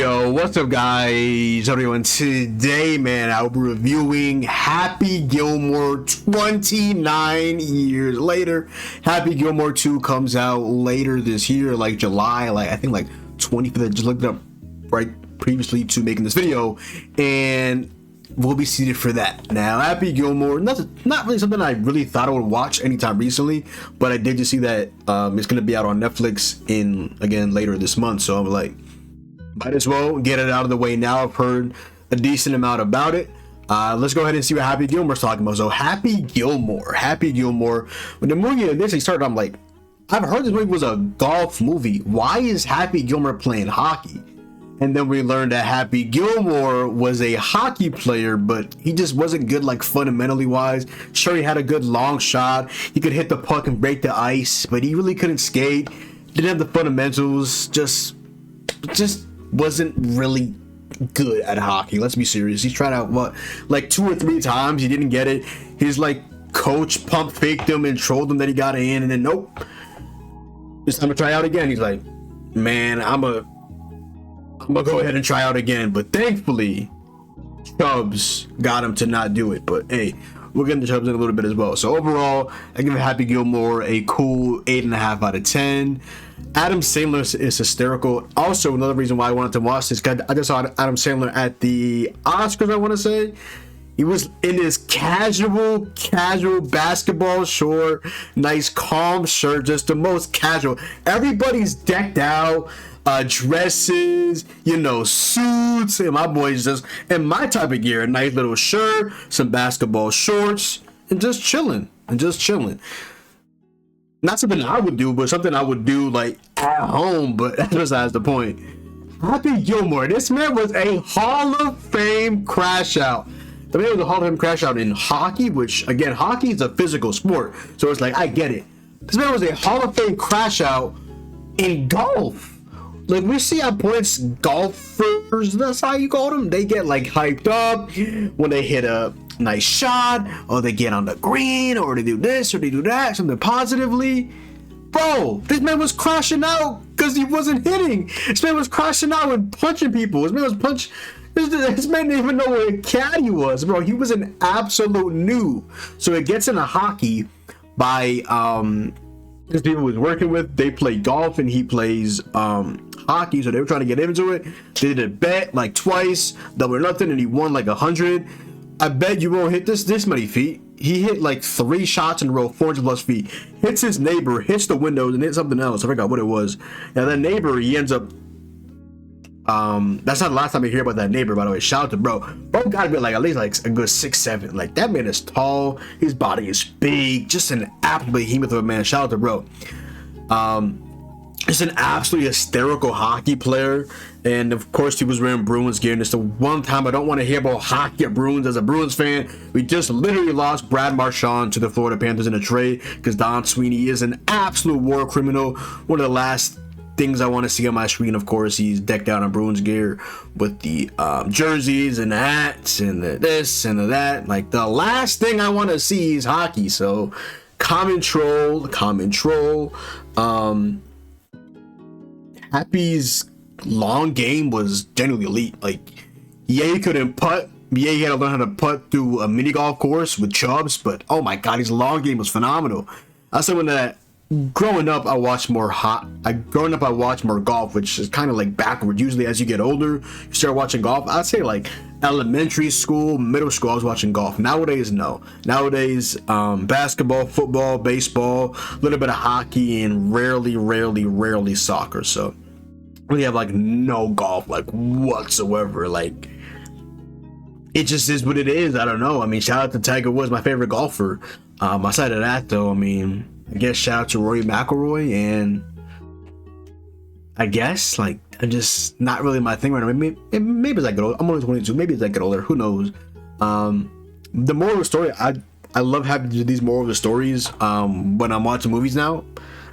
Yo, what's up, guys? Everyone, today, man, I'll be reviewing Happy Gilmore 29 years later. Happy Gilmore 2 comes out later this year, like July, I think 25th. I just looked it up right previously to making this video, and we'll be seated for that. Now, Happy Gilmore, not really something I really thought I would watch anytime recently, but I did just see that it's going to be out on Netflix again later this month, so I'm like, might as well get it out of the way now. I've heard a decent amount about it. Let's go ahead and see what Happy Gilmore's talking about. So Happy Gilmore. When the movie initially started, I'm like, I've heard this movie was a golf movie. Why is Happy Gilmore playing hockey? And then we learned that Happy Gilmore was a hockey player, but he just wasn't good, like, fundamentally wise. Sure, he had a good long shot. He could hit the puck and break the ice, but he really couldn't skate. Didn't have the fundamentals. Just wasn't really good at hockey. Let's be serious. He tried out like 2 or 3 times. He didn't get it. His coach pump faked him and trolled him that he got in, and then nope. It's time to try out again. He's like, man, I'm gonna go ahead and try out again. But thankfully, Chubbs got him to not do it. But hey, we'll get into Chubbs in a little bit as well. So overall, I give Happy Gilmore a cool 8.5 out of 10. Adam Sandler is hysterical. Also, another reason why I wanted to watch this, I just saw Adam Sandler at the Oscars, I want to say. He was in his casual basketball short, nice calm shirt, just the most casual. Everybody's decked out, dresses, suits, and my boy's just in my type of gear, a nice little shirt, some basketball shorts, and just chilling. Not something I would do, but something I would do at home, but that's besides the point. Happy Gilmore, this man was a Hall of Fame crash out. The man was a Hall of Fame crash out in hockey, which, again, hockey is a physical sport, so it's I get it. This man was a Hall of Fame crash out in golf. We see at points golfers, that's how you call them, they get hyped up when they hit a nice shot, or they get on the green, or they do this or they do that, something positively. Bro, this man was crashing out because he wasn't hitting. This man was crashing out and punching people. This man didn't even know where a caddy was, bro. He was an absolute noob. So it gets into hockey by these people he was working with. They play golf and he plays hockey, so they were trying to get into it. They did a bet twice, double or nothing, and he won 100. I bet you won't hit this many feet. He hit 3 shots in a row, 400 plus feet. Hits his neighbor, hits the windows, and hits something else. I forgot what it was. And that neighbor, he ends up. That's not the last time I hear about that neighbor, by the way. Shout out to bro. Bro gotta be at least a good 6'7". That man is tall. His body is big. Just an absolute behemoth of a man. Shout out to bro. Just an absolutely hysterical hockey player. And of course, he was wearing Bruins gear. And it's the one time I don't want to hear about hockey at Bruins. As a Bruins fan, we just literally lost Brad Marchand to the Florida Panthers in a trade because Don Sweeney is an absolute war criminal. One of the last things I want to see on my screen, of course, he's decked out in Bruins gear with the jerseys and the hats and the this and the that. The last thing I want to see is hockey. So, common troll. Happy's long game was genuinely elite. He couldn't putt. Yeah, he had to learn how to putt through a mini golf course with Chubbs, but oh my god, his long game was phenomenal. I said when that growing up I watched more golf, which is kind of backward. Usually as you get older, you start watching golf. I'd say elementary school, middle school, I was watching golf. Nowadays, no. Nowadays, basketball, football, baseball, a little bit of hockey, and rarely soccer. So we have no golf whatsoever. It just is what it is. I don't know. I mean, shout out to Tiger Woods, my favorite golfer. Aside of that, though, I guess shout out to Rory McIlroy, and I guess I'm just not really my thing right now. Maybe as I get older, I'm only 22. Maybe as I get older, who knows? The moral of the story, I love having to do these moral of the stories when I'm watching movies now.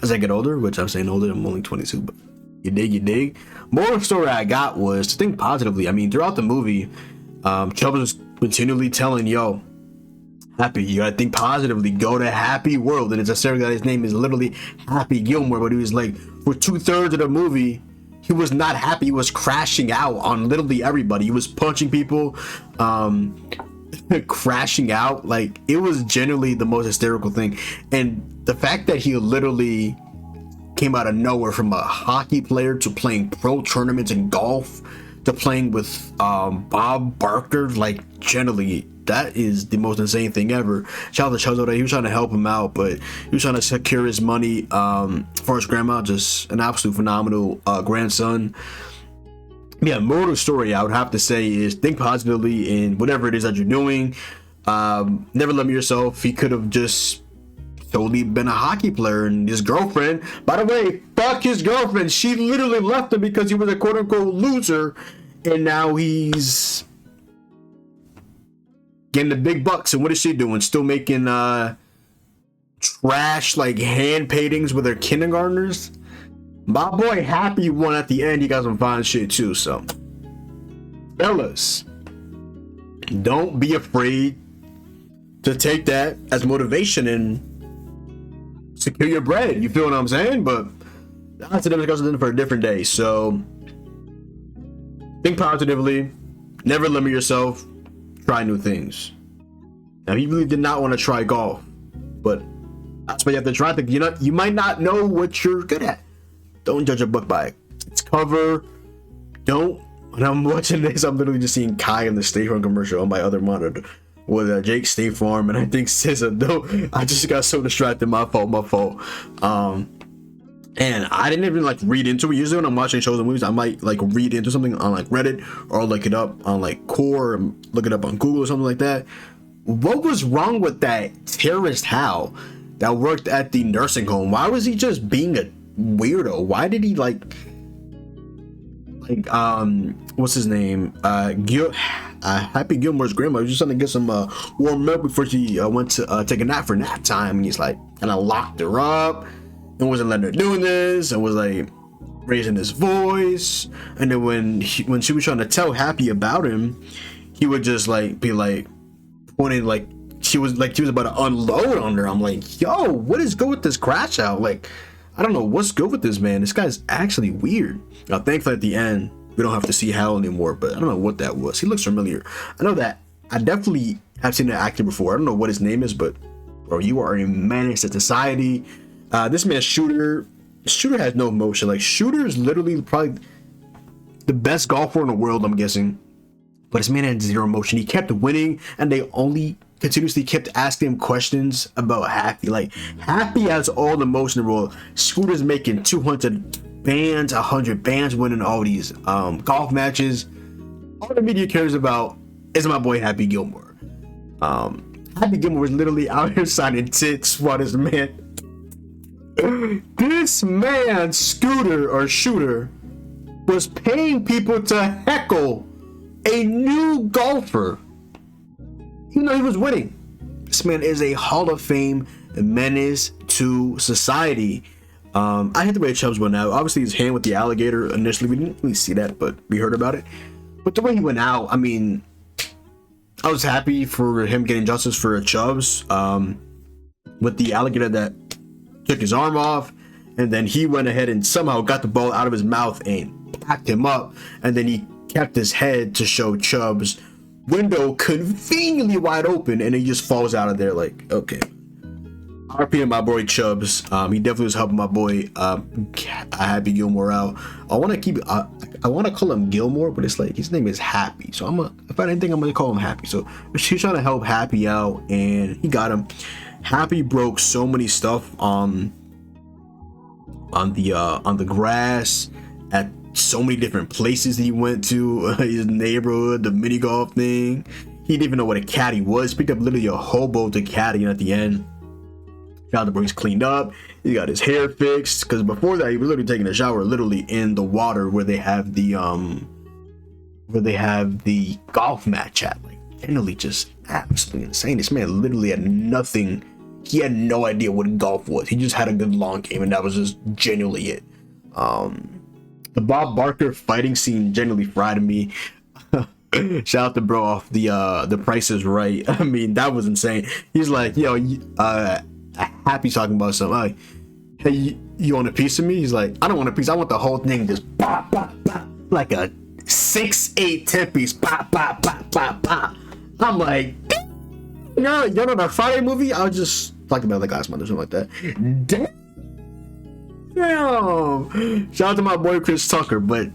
As I get older, which I'm saying older, I'm only 22, but you dig. Moral of the story I got was to think positively. I mean, throughout the movie, Chubbs was continually telling Happy, you gotta think positively, go to Happy World. And it's a serial guy, his name is literally Happy Gilmore, but he was for 2/3 of the movie, he was not happy. He was crashing out on literally everybody. He was punching people, crashing out. Like, it was genuinely the most hysterical thing. And the fact that he literally came out of nowhere from a hockey player to playing pro tournaments in golf to playing with Bob Barker, like, generally, that is the most insane thing ever. Shout out to Chuzo. He was trying to help him out, but he was trying to secure his money for his grandma. Just an absolute phenomenal grandson. Yeah, moral of the story, I would have to say, is think positively in whatever it is that you're doing. Never limit yourself. He could have just totally been a hockey player, and his girlfriend, by the way, fuck his girlfriend. She literally left him because he was a quote-unquote loser, and now he's getting the big bucks. And what is she doing? Still making trash, like, hand paintings with her kindergartners. My boy Happy won at the end. He got some fine shit too. So, fellas, don't be afraid to take that as motivation and secure your bread. You feel what I'm saying? But that's a different discussion for a different day. So, think positively. Never limit yourself. Try new things. Now, he really did not want to try golf, but that's why you have to try things. You might not know what you're good at. Don't judge a book by its cover. Don't. When I'm watching this, I'm literally just seeing Kai in the State Farm commercial on my other monitor with Jake State Farm, and I think SZA. No, I just got so distracted. My fault. And I didn't even like read into it. Usually when I'm watching shows and movies, I might like read into something on like Reddit or look it up on like Core or look it up on Google or something like that. What was wrong with that terrorist Hal that worked at the nursing home? Why was he just being a weirdo? Why did he like what's his name? Happy Gilmore's grandma was just trying to get some warm milk before she went to take a nap for nap time, and he's like kind of locked her up and wasn't letting her do this and was like raising his voice. And then when she was trying to tell Happy about him, he would just like be like pointing like she was about to unload on her. I'm like, yo, what is good with this crash out? Like, I don't know what's good with this man. This guy's actually weird. Now, thankfully at the end we don't have to see Hal anymore, but I don't know what that was. He looks familiar. I know that I definitely have seen that actor before. I don't know what his name is, but bro, you are a menace to society. This man Shooter has no emotion. Like, Shooter is literally probably the best golfer in the world, I'm guessing. But this man had zero emotion. He kept winning, and they only continuously kept asking him questions about Happy. Like, Happy has all the emotion in the world. Scooter's making 200 bands, 100 bands, winning all these golf matches. All the media cares about is my boy Happy Gilmore. Happy Gilmore was literally out here signing tits while this man Scooter or Shooter was paying people to heckle a new golfer, even though he was winning. This man is a Hall of Fame menace to society. I hate the way Chubbs went out. Obviously, his hand with the alligator initially, we didn't really see that, but we heard about it. But the way he went out, I mean, I was happy for him getting justice for Chubbs with the alligator that took his arm off, and then he went ahead and somehow got the ball out of his mouth and packed him up, and then he kept his head to show Chubbs' window conveniently wide open, and he just falls out of there like, okay. RP and my boy Chubbs. He definitely was helping my boy Happy Gilmore out. I want to call him Gilmore, but it's like his name is Happy, so if I didn't think I'm gonna call him Happy. So she's trying to help Happy out, and he got him. Happy broke so many stuff on the grass at so many different places that he went to, his neighborhood, the mini golf thing. He didn't even know what a caddy was. Picked up literally a hobo to caddy, and at the end, got the brings cleaned up. He got his hair fixed, because before that he was literally taking a shower literally in the water where they have the golf match at. Like, generally just absolutely insane. This man literally had nothing. He had no idea what golf was. He just had a good long game, and that was just genuinely it. The Bob Barker fighting scene genuinely frightened me. Shout out to bro off the Price is Right. I mean, that was insane. He's like, yo, Happy's talking about something. hey, you want a piece of me? He's like, I don't want a piece. I want the whole thing. Just pop, pop, pop. Like a 6, 8, 10 piece. Pop, pop, pop, pop, pop. I'm like, you know the Friday movie? I was just talking about like last month or something like that. Damn. Shout out to my boy Chris Tucker, but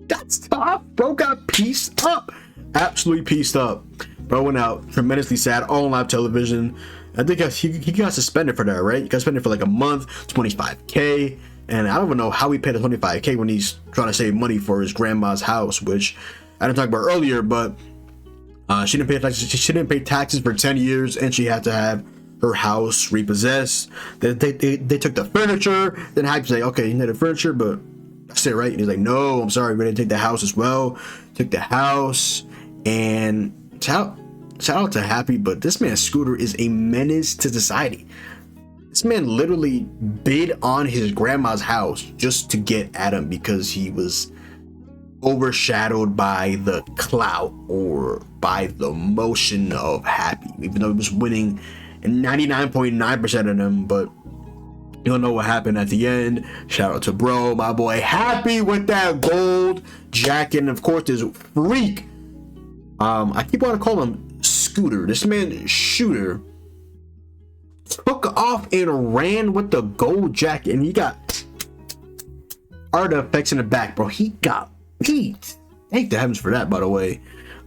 that's tough. Bro got pieced up. Absolutely pieced up. Bro went out tremendously sad on live television. I think he got suspended for that, right? He got suspended for like a month, 25K. And I don't even know how he paid the 25K when he's trying to save money for his grandma's house, which I didn't talk about earlier, but she didn't pay taxes. She didn't pay taxes for 10 years, and she had to have her house repossessed. They took the furniture. Then I had to say, okay, you need the furniture, but that's it, right? And he's like, no, I'm sorry, we didn't take the house as well. Took the house, and shout out to Happy, but this man Scooter is a menace to society. This man literally bid on his grandma's house just to get at him because he was overshadowed by the clout or by the motion of Happy, even though he was winning 99.9% of them. But you don't know what happened at the end. Shout out to bro, my boy Happy with that gold jacket, and of course this freak. I keep wanting to call him Scooter. This man Shooter took off and ran with the gold jacket, and he got artifacts in the back, bro. He got beat. Thank the heavens for that, by the way.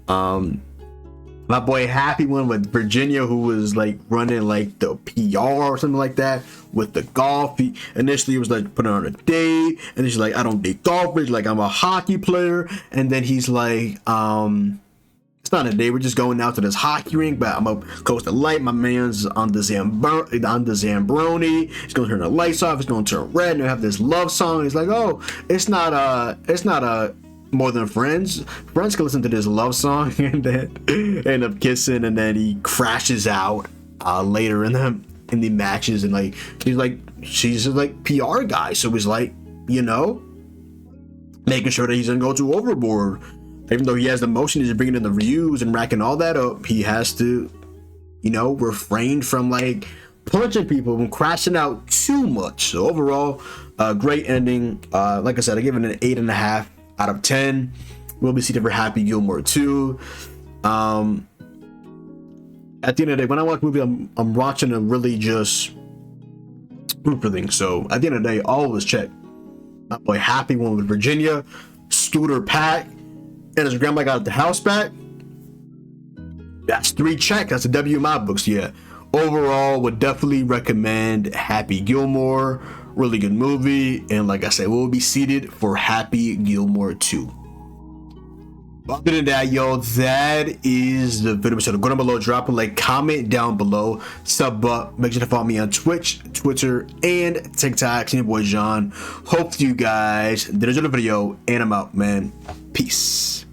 My boy Happy went with Virginia, who was like running like the PR or something like that with the golf. He initially was like putting on a date, and then she's like, I don't date golfers, like I'm a hockey player. And then he's like, it's not a date, we're just going out to this hockey rink, but I'm up close to light. My man's on the Zambroni. He's gonna turn the lights off, it's gonna turn red, and they have this love song. He's like, oh, it's not a more than friends can listen to this love song, and then end up kissing, and then he crashes out later in the matches. And like she's like PR guy, so he's like, you know, making sure that he's gonna go too overboard. Even though he has the motion, he's bringing in the views and racking all that up, he has to, you know, refrain from like punching people and crashing out too much. So overall, great ending. Like I said, I give it an 8.5 out of 10. We'll be seated for Happy Gilmore 2. At the end of the day, when I watch a movie, I'm watching to really just root for things. So at the end of the day, always check. My boy Happy won with Virginia. Scooter Pack and his grandma got the house back. That's 3 check. That's a W in my books. Yeah. Overall, would definitely recommend Happy Gilmore. Really good movie. And like I said, we'll be seated for Happy Gilmore 2. Other than that, yo, that is the video. So go down below, drop a like, comment down below, sub up, make sure to follow me on Twitch, Twitter, and TikTok. It's your boy John. Hope you guys did enjoy the video, and I'm out, man. Peace.